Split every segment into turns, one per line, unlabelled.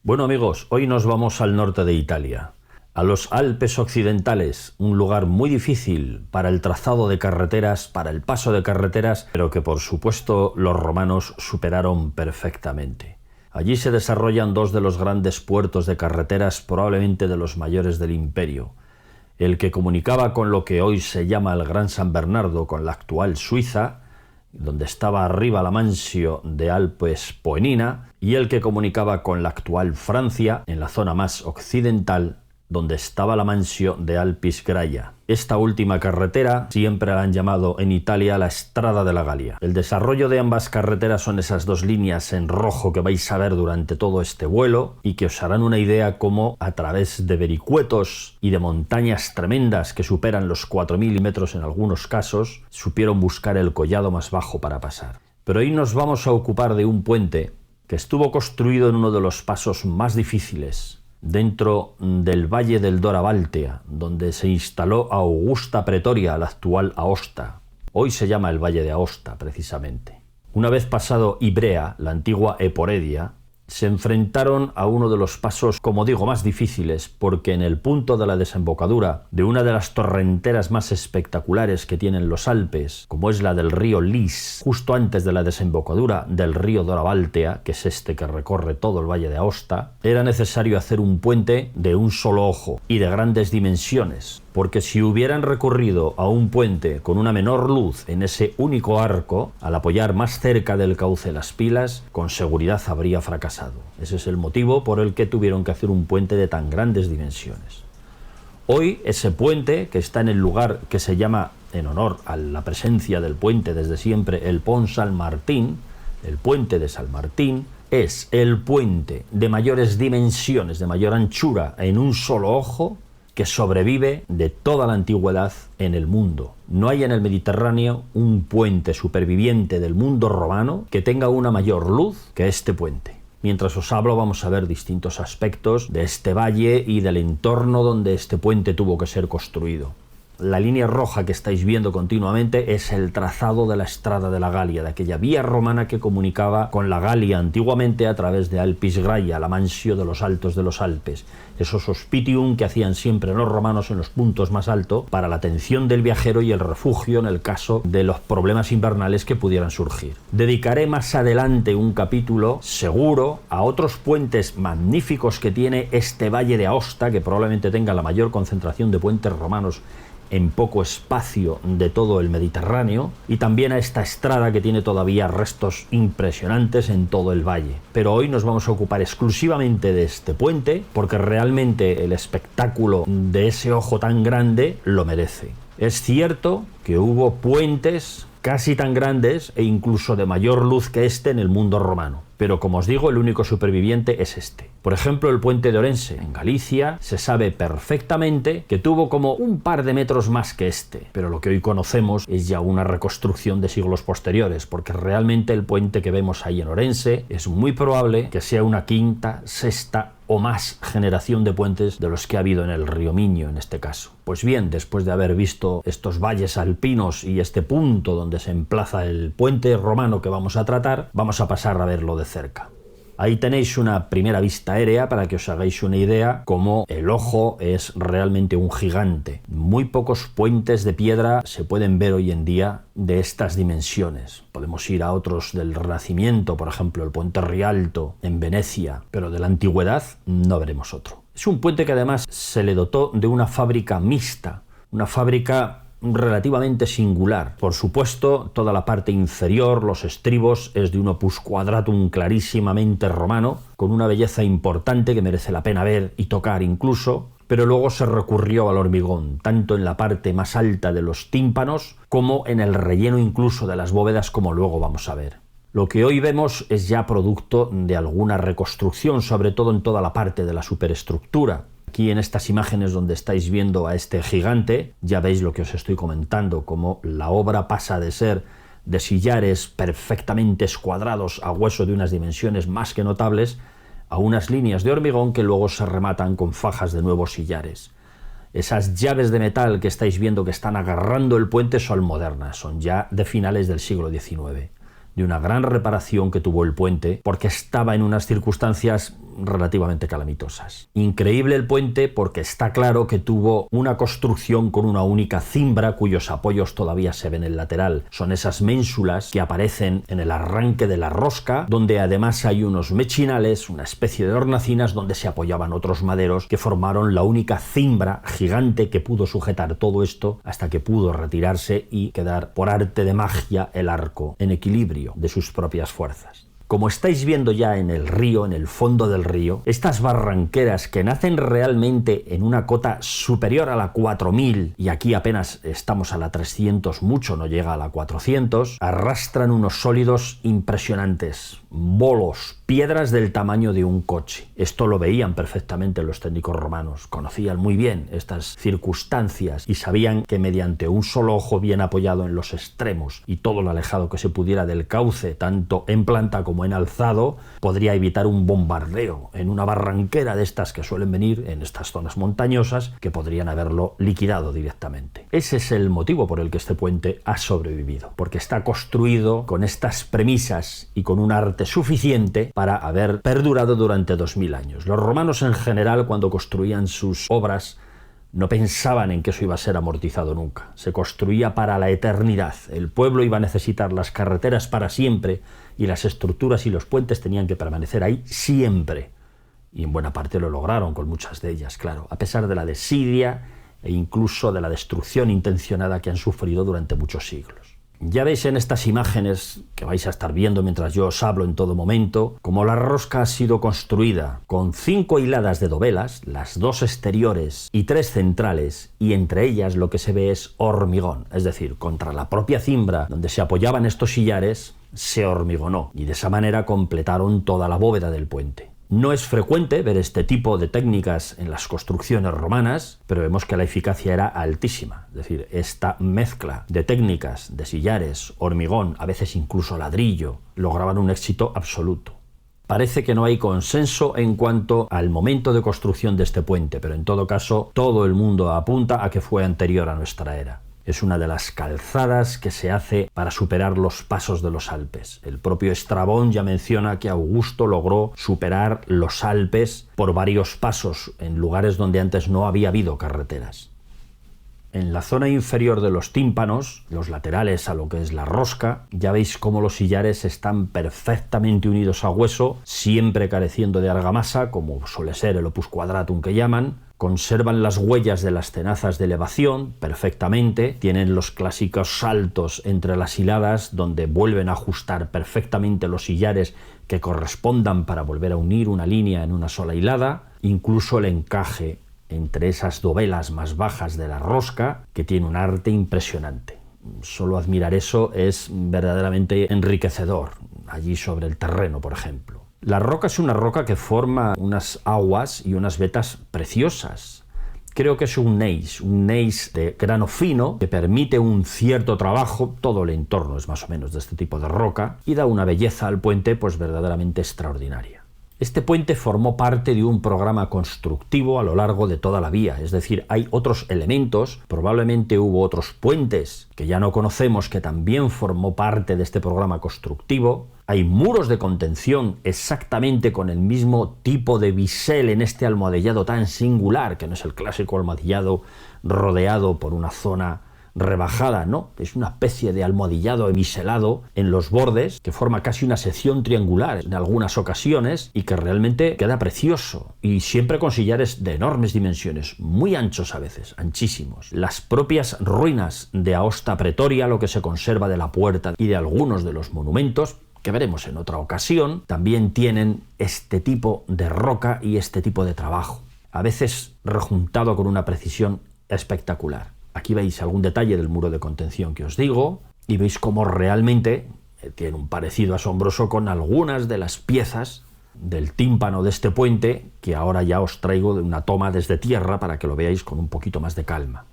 Bueno amigos, hoy nos vamos al norte de Italia, a los Alpes occidentales, un lugar muy difícil para el trazado de carreteras, para el paso de carreteras, pero que por supuesto los romanos superaron perfectamente. Allí se desarrollan dos de los grandes puertos de carreteras, probablemente de los mayores del imperio. El que comunicaba con lo que hoy se llama el Gran San Bernardo, con la actual Suiza, donde estaba arriba la Mansio de Alpes Poenina, y el que comunicaba con la actual Francia, en la zona más occidental, donde estaba la Mansio de Alpis Graia. Esta última carretera siempre la han llamado en Italia la Strada de la Galia. El desarrollo de ambas carreteras son esas dos líneas en rojo que vais a ver durante todo este vuelo y que os harán una idea cómo a través de vericuetos y de montañas tremendas que superan los 4.000 metros en algunos casos, supieron buscar el collado más bajo para pasar. Pero hoy nos vamos a ocupar de un puente que estuvo construido en uno de los pasos más difíciles dentro del Valle del Dora-Valtea, donde se instaló Augusta Pretoria, la actual Aosta. Hoy se llama el Valle de Aosta, precisamente. Una vez pasado Ibrea, la antigua Eporedia, se enfrentaron a uno de los pasos, como digo, más difíciles, porque en el punto de la desembocadura de una de las torrenteras más espectaculares que tienen los Alpes, como es la del río Lys, justo antes de la desembocadura del río Dora-Valtea, que es este que recorre todo el Valle de Aosta, era necesario hacer un puente de un solo ojo y de grandes dimensiones, porque si hubieran recurrido a un puente con una menor luz en ese único arco, al apoyar más cerca del cauce las pilas, con seguridad habría fracasado. Ese es el motivo por el que tuvieron que hacer un puente de tan grandes dimensiones. Hoy ese puente, que está en el lugar que se llama, en honor a la presencia del puente desde siempre, el Pont San Martín, el puente de San Martín, es el puente de mayores dimensiones, de mayor anchura en un solo ojo, que sobrevive de toda la antigüedad en el mundo. No hay en el Mediterráneo un puente superviviente del mundo romano que tenga una mayor luz que este puente. Mientras os hablo vamos a ver distintos aspectos de este valle y del entorno donde este puente tuvo que ser construido. La línea roja que estáis viendo continuamente es el trazado de la Strada de la Galia, de aquella vía romana que comunicaba con la Galia antiguamente a través de Alpis Graia, la Mansio de los altos de los Alpes. Esos hospitium que hacían siempre los romanos en los puntos más altos para la atención del viajero y el refugio en el caso de los problemas invernales que pudieran surgir. Dedicaré más adelante un capítulo seguro a otros puentes magníficos que tiene este Valle de Aosta, que probablemente tenga la mayor concentración de puentes romanos en poco espacio de todo el Mediterráneo, y también a esta estrada que tiene todavía restos impresionantes en todo el valle. Pero hoy nos vamos a ocupar exclusivamente de este puente, porque realmente el espectáculo de ese ojo tan grande lo merece. Es cierto que hubo puentes casi tan grandes e incluso de mayor luz que este en el mundo romano, pero como os digo, el único superviviente es este. Por ejemplo, el puente de Orense, en Galicia, se sabe perfectamente que tuvo como un par de metros más que este, pero lo que hoy conocemos es ya una reconstrucción de siglos posteriores, porque realmente el puente que vemos ahí en Orense es muy probable que sea una quinta, sexta o más generación de puentes de los que ha habido en el río Miño en este caso. Pues bien, después de haber visto estos valles alpinos y este punto donde se emplaza el puente romano que vamos a tratar, vamos a pasar a verlo de cerca. Ahí tenéis una primera vista aérea para que os hagáis una idea cómo el ojo es realmente un gigante. Muy pocos puentes de piedra se pueden ver hoy en día de estas dimensiones. Podemos ir a otros del Renacimiento, por ejemplo el puente Rialto en Venecia, pero de la antigüedad no veremos otro. Es un puente que además se le dotó de una fábrica mixta, una fábrica relativamente singular. Por supuesto, toda la parte inferior, los estribos, es de un opus quadratum clarísimamente romano, con una belleza importante que merece la pena ver y tocar incluso, pero luego se recurrió al hormigón, tanto en la parte más alta de los tímpanos como en el relleno incluso de las bóvedas, como luego vamos a ver. Lo que hoy vemos es ya producto de alguna reconstrucción, sobre todo en toda la parte de la superestructura. Aquí en estas imágenes donde estáis viendo a este gigante, ya veis lo que os estoy comentando, cómo la obra pasa de ser de sillares perfectamente escuadrados a hueso de unas dimensiones más que notables, a unas líneas de hormigón que luego se rematan con fajas de nuevos sillares. Esas llaves de metal que estáis viendo que están agarrando el puente son modernas, son ya de finales del siglo XIX. De una gran reparación que tuvo el puente, porque estaba en unas circunstancias relativamente calamitosas. Increíble el puente porque está claro que tuvo una construcción con una única cimbra cuyos apoyos todavía se ven en el lateral. Son esas ménsulas que aparecen en el arranque de la rosca, donde además hay unos mechinales, una especie de hornacinas donde se apoyaban otros maderos que formaron la única cimbra gigante que pudo sujetar todo esto hasta que pudo retirarse y quedar por arte de magia el arco en equilibrio de sus propias fuerzas. Como estáis viendo ya en el río, en el fondo del río, estas barranqueras que nacen realmente en una cota superior a la 4000, y aquí apenas estamos a la 300, mucho no llega a la 400, arrastran unos sólidos impresionantes, bolos, piedras del tamaño de un coche. Esto lo veían perfectamente los técnicos romanos, conocían muy bien estas circunstancias y sabían que mediante un solo ojo bien apoyado en los extremos y todo lo alejado que se pudiera del cauce, tanto en planta como en alzado, podría evitar un bombardeo en una barranquera de estas que suelen venir en estas zonas montañosas, que podrían haberlo liquidado directamente. Ese es el motivo por el que este puente ha sobrevivido, porque está construido con estas premisas y con un arte suficiente para haber perdurado durante 2000 años. Los romanos en general, cuando construían sus obras, no pensaban en que eso iba a ser amortizado nunca. Se construía para la eternidad. El pueblo iba a necesitar las carreteras para siempre y las estructuras y los puentes tenían que permanecer ahí siempre. Y en buena parte lo lograron con muchas de ellas, claro, a pesar de la desidia e incluso de la destrucción intencionada que han sufrido durante muchos siglos. Ya veis en estas imágenes que vais a estar viendo mientras yo os hablo en todo momento, como la rosca ha sido construida con 5 hiladas de dovelas, las 2 exteriores y 3 centrales, y entre ellas lo que se ve es hormigón, es decir, contra la propia cimbra donde se apoyaban estos sillares se hormigonó, y de esa manera completaron toda la bóveda del puente. No es frecuente ver este tipo de técnicas en las construcciones romanas, pero vemos que la eficacia era altísima. Es decir, esta mezcla de técnicas, de sillares, hormigón, a veces incluso ladrillo, lograban un éxito absoluto. Parece que no hay consenso en cuanto al momento de construcción de este puente, pero en todo caso todo el mundo apunta a que fue anterior a nuestra era. Es una de las calzadas que se hace para superar los pasos de los Alpes. El propio Estrabón ya menciona que Augusto logró superar los Alpes por varios pasos en lugares donde antes no había habido carreteras. En la zona inferior de los tímpanos, los laterales a lo que es la rosca, ya veis cómo los sillares están perfectamente unidos a hueso, siempre careciendo de argamasa, como suele ser el opus quadratum que llaman. Conservan las huellas de las tenazas de elevación perfectamente, tienen los clásicos saltos entre las hiladas donde vuelven a ajustar perfectamente los sillares que correspondan para volver a unir una línea en una sola hilada, incluso el encaje entre esas dovelas más bajas de la rosca, que tiene un arte impresionante. Solo admirar eso es verdaderamente enriquecedor, allí sobre el terreno, por ejemplo. La roca es una roca que forma unas aguas y unas vetas preciosas. Creo que es un gneiss de grano fino que permite un cierto trabajo, todo el entorno es más o menos de este tipo de roca, y da una belleza al puente pues verdaderamente extraordinaria. Este puente formó parte de un programa constructivo a lo largo de toda la vía, es decir, hay otros elementos, probablemente hubo otros puentes que ya no conocemos que también formó parte de este programa constructivo. Hay muros de contención exactamente con el mismo tipo de bisel en este almohadillado tan singular, que no es el clásico almohadillado rodeado por una zona rebajada, no, es una especie de almohadillado biselado en los bordes que forma casi una sección triangular en algunas ocasiones y que realmente queda precioso, y siempre con sillares de enormes dimensiones, muy anchos a veces, anchísimos. Las propias ruinas de Aosta Pretoria, lo que se conserva de la puerta y de algunos de los monumentos que veremos en otra ocasión, también tienen este tipo de roca y este tipo de trabajo, a veces rejuntado con una precisión espectacular. Aquí veis algún detalle del muro de contención que os digo, y veis cómo realmente tiene un parecido asombroso con algunas de las piezas del tímpano de este puente, que ahora ya os traigo de una toma desde tierra para que lo veáis con un poquito más de calma.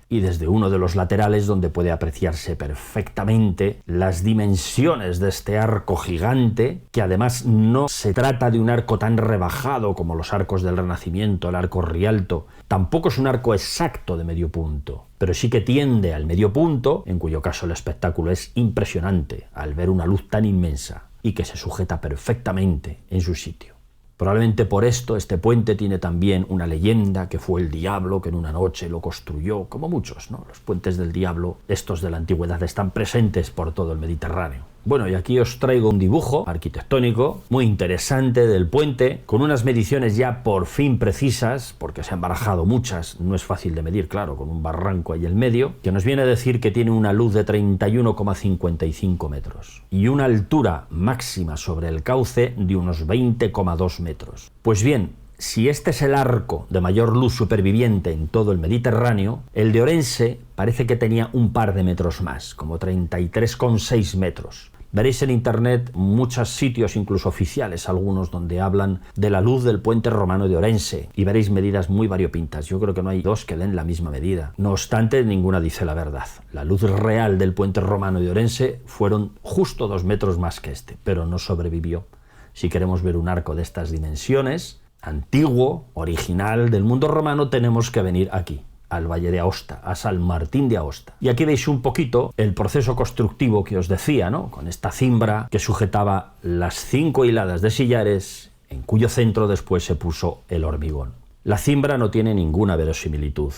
Y desde uno de los laterales, donde puede apreciarse perfectamente las dimensiones de este arco gigante, que además no se trata de un arco tan rebajado como los arcos del Renacimiento, el arco Rialto, tampoco es un arco exacto de medio punto, pero sí que tiende al medio punto, en cuyo caso el espectáculo es impresionante al ver una luz tan inmensa y que se sujeta perfectamente en su sitio. Probablemente por esto este puente tiene también una leyenda que fue el diablo que en una noche lo construyó, como muchos, ¿no? Los puentes del diablo, estos de la antigüedad, están presentes por todo el Mediterráneo. Bueno, y aquí os traigo un dibujo arquitectónico muy interesante del puente, con unas mediciones ya por fin precisas, porque se han barajado muchas, no es fácil de medir, claro, con un barranco ahí en medio, que nos viene a decir que tiene una luz de 31,55 metros y una altura máxima sobre el cauce de unos 20,2 metros. Pues bien, si este es el arco de mayor luz superviviente en todo el Mediterráneo, el de Orense parece que tenía un par de metros más, como 33,6 metros. Veréis en internet muchos sitios, incluso oficiales, algunos donde hablan de la luz del puente romano de Orense, y veréis medidas muy variopintas. Yo creo que no hay dos que den la misma medida. No obstante, ninguna dice la verdad. La luz real del puente romano de Orense fueron justo 2 metros más que este, pero no sobrevivió. Si queremos ver un arco de estas dimensiones, antiguo, original del mundo romano, tenemos que venir aquí, al Valle de Aosta, a San Martín de Aosta. Y aquí veis un poquito el proceso constructivo que os decía, ¿no? Con esta cimbra que sujetaba las 5 hiladas de sillares, en cuyo centro después se puso el hormigón. La cimbra no tiene ninguna verosimilitud.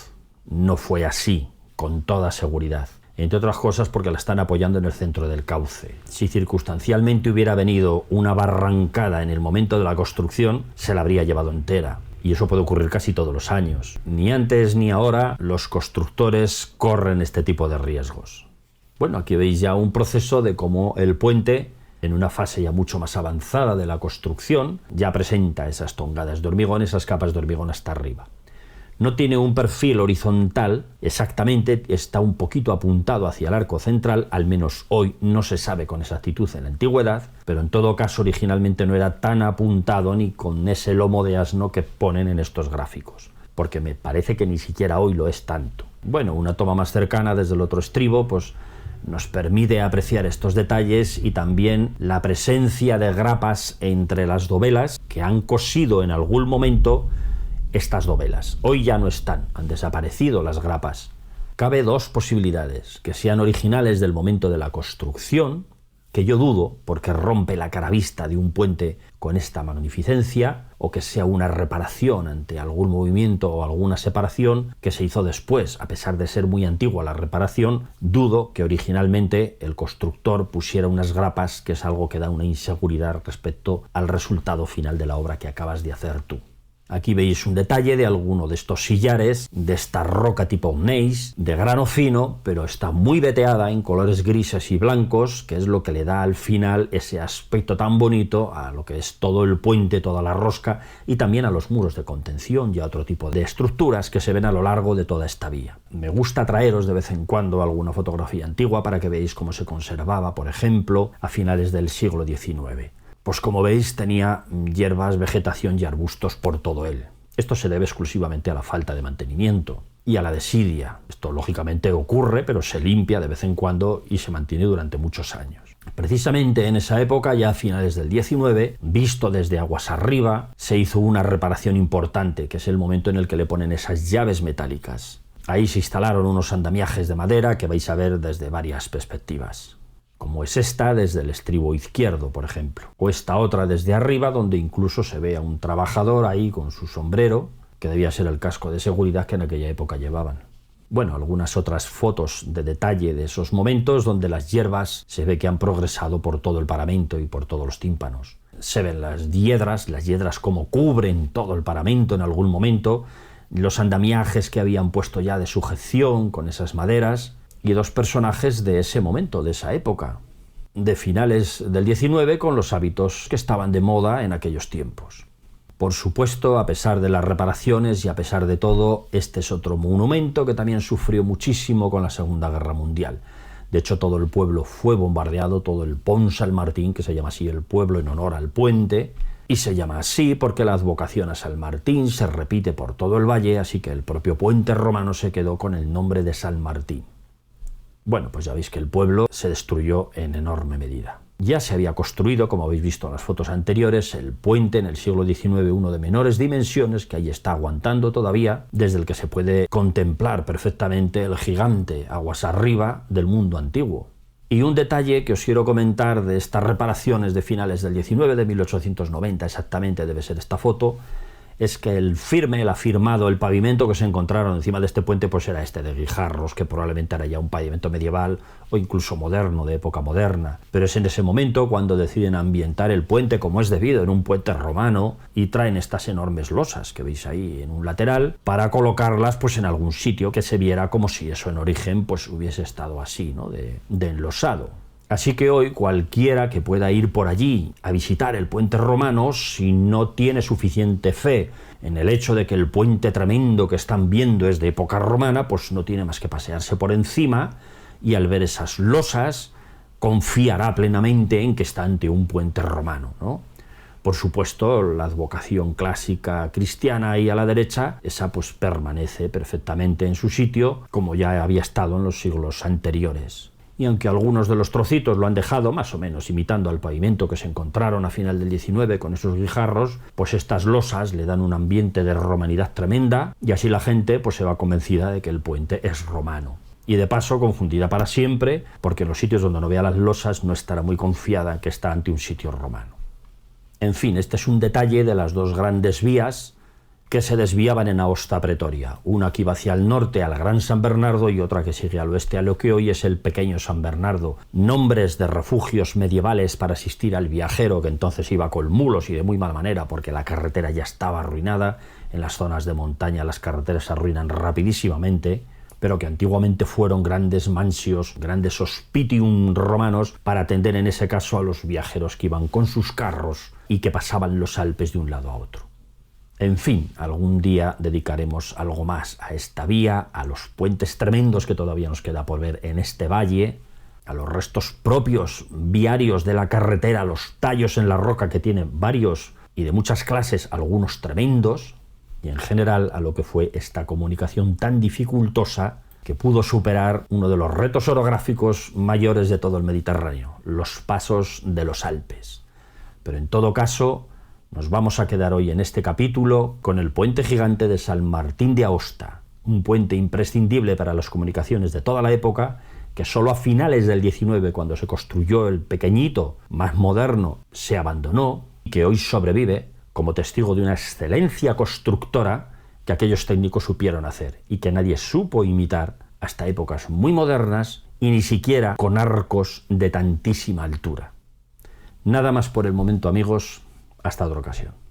No fue así, con toda seguridad. Entre otras cosas porque la están apoyando en el centro del cauce. Si circunstancialmente hubiera venido una barrancada en el momento de la construcción, se la habría llevado entera. Y eso puede ocurrir casi todos los años. Ni antes ni ahora los constructores corren este tipo de riesgos. Bueno, aquí veis ya un proceso de cómo el puente, en una fase ya mucho más avanzada de la construcción, ya presenta esas tongadas de hormigón, esas capas de hormigón hasta arriba. No tiene un perfil horizontal, exactamente, está un poquito apuntado hacia el arco central, al menos hoy no se sabe con exactitud en la antigüedad, pero en todo caso originalmente no era tan apuntado ni con ese lomo de asno que ponen en estos gráficos, porque me parece que ni siquiera hoy lo es tanto. Bueno, una toma más cercana desde el otro estribo, pues nos permite apreciar estos detalles y también la presencia de grapas entre las dovelas que han cosido en algún momento estas dovelas. Hoy ya no están, han desaparecido las grapas. Cabe dos posibilidades: que sean originales del momento de la construcción, que yo dudo porque rompe la cara vista de un puente con esta magnificencia, o que sea una reparación ante algún movimiento o alguna separación que se hizo después. A pesar de ser muy antigua la reparación, dudo que originalmente el constructor pusiera unas grapas, que es algo que da una inseguridad respecto al resultado final de la obra que acabas de hacer tú. Aquí veis un detalle de alguno de estos sillares, de esta roca tipo gneiss, de grano fino, pero está muy veteada en colores grises y blancos, que es lo que le da al final ese aspecto tan bonito a lo que es todo el puente, toda la rosca, y también a los muros de contención y a otro tipo de estructuras que se ven a lo largo de toda esta vía. Me gusta traeros de vez en cuando alguna fotografía antigua para que veáis cómo se conservaba, por ejemplo, a finales del siglo XIX. Pues como veis tenía hierbas, vegetación y arbustos por todo él. Esto se debe exclusivamente a la falta de mantenimiento y a la desidia. Esto lógicamente ocurre, pero se limpia de vez en cuando y se mantiene durante muchos años. Precisamente en esa época, ya a finales del XIX, visto desde aguas arriba, se hizo una reparación importante, que es el momento en el que le ponen esas llaves metálicas. Ahí se instalaron unos andamiajes de madera que vais a ver desde varias perspectivas, como es esta desde el estribo izquierdo, por ejemplo, o esta otra desde arriba, donde incluso se ve a un trabajador ahí con su sombrero, que debía ser el casco de seguridad que en aquella época llevaban. Bueno, algunas otras fotos de detalle de esos momentos donde las hierbas se ve que han progresado por todo el paramento y por todos los tímpanos. Se ven las hiedras como cubren todo el paramento en algún momento, los andamiajes que habían puesto ya de sujeción con esas maderas, y dos personajes de ese momento, de esa época, de finales del XIX, con los hábitos que estaban de moda en aquellos tiempos. Por supuesto, a pesar de las reparaciones y a pesar de todo, este es otro monumento que también sufrió muchísimo con la Segunda Guerra Mundial. De hecho, todo el pueblo fue bombardeado, todo el Pont San Martín, que se llama así el pueblo en honor al puente, y se llama así porque la advocación a San Martín se repite por todo el valle, así que el propio puente romano se quedó con el nombre de San Martín. Bueno, pues ya veis que el pueblo se destruyó en enorme medida. Ya se había construido, como habéis visto en las fotos anteriores, el puente en el siglo XIX, uno de menores dimensiones, que ahí está aguantando todavía, desde el que se puede contemplar perfectamente el gigante aguas arriba del mundo antiguo. Y un detalle que os quiero comentar de estas reparaciones de finales del 19, de 1890 exactamente debe ser esta foto, es que el afirmado, el pavimento que se encontraron encima de este puente, pues era este de guijarros, que probablemente era ya un pavimento medieval o incluso moderno, de época moderna. Pero es en ese momento cuando deciden ambientar el puente como es debido, en un puente romano, y traen estas enormes losas que veis ahí en un lateral, para colocarlas pues en algún sitio que se viera como si eso en origen pues hubiese estado así, ¿no? de enlosado. Así que hoy cualquiera que pueda ir por allí a visitar el puente romano, si no tiene suficiente fe en el hecho de que el puente tremendo que están viendo es de época romana, pues no tiene más que pasearse por encima y al ver esas losas confiará plenamente en que está ante un puente romano, ¿no? Por supuesto, la advocación clásica cristiana ahí a la derecha, esa pues permanece perfectamente en su sitio, como ya había estado en los siglos anteriores. Y aunque algunos de los trocitos lo han dejado más o menos imitando al pavimento que se encontraron a final del 19 con esos guijarros, pues estas losas le dan un ambiente de romanidad tremenda y así la gente pues se va convencida de que el puente es romano. Y de paso confundida para siempre, porque en los sitios donde no vea las losas no estará muy confiada en que está ante un sitio romano. En fin, este es un detalle de las dos grandes vías que se desviaban en Aosta Pretoria, una que iba hacia el norte al Gran San Bernardo y otra que sigue al oeste a lo que hoy es el Pequeño San Bernardo, nombres de refugios medievales para asistir al viajero que entonces iba con mulos y de muy mala manera porque la carretera ya estaba arruinada. En las zonas de montaña las carreteras se arruinan rapidísimamente, pero que antiguamente fueron grandes mansios, grandes hospitium romanos para atender en ese caso a los viajeros que iban con sus carros y que pasaban los Alpes de un lado a otro. En fin, algún día dedicaremos algo más a esta vía, a los puentes tremendos que todavía nos queda por ver en este valle, a los restos propios viarios de la carretera, a los tallos en la roca que tiene varios y de muchas clases, algunos tremendos, y en general a lo que fue esta comunicación tan dificultosa que pudo superar uno de los retos orográficos mayores de todo el Mediterráneo, los pasos de los Alpes. Pero en todo caso, nos vamos a quedar hoy en este capítulo con el puente gigante de San Martín de Aosta, un puente imprescindible para las comunicaciones de toda la época, que solo a finales del 19, cuando se construyó el pequeñito, más moderno, se abandonó y que hoy sobrevive como testigo de una excelencia constructora que aquellos técnicos supieron hacer y que nadie supo imitar hasta épocas muy modernas y ni siquiera con arcos de tantísima altura. Nada más por el momento, amigos. Hasta otra ocasión.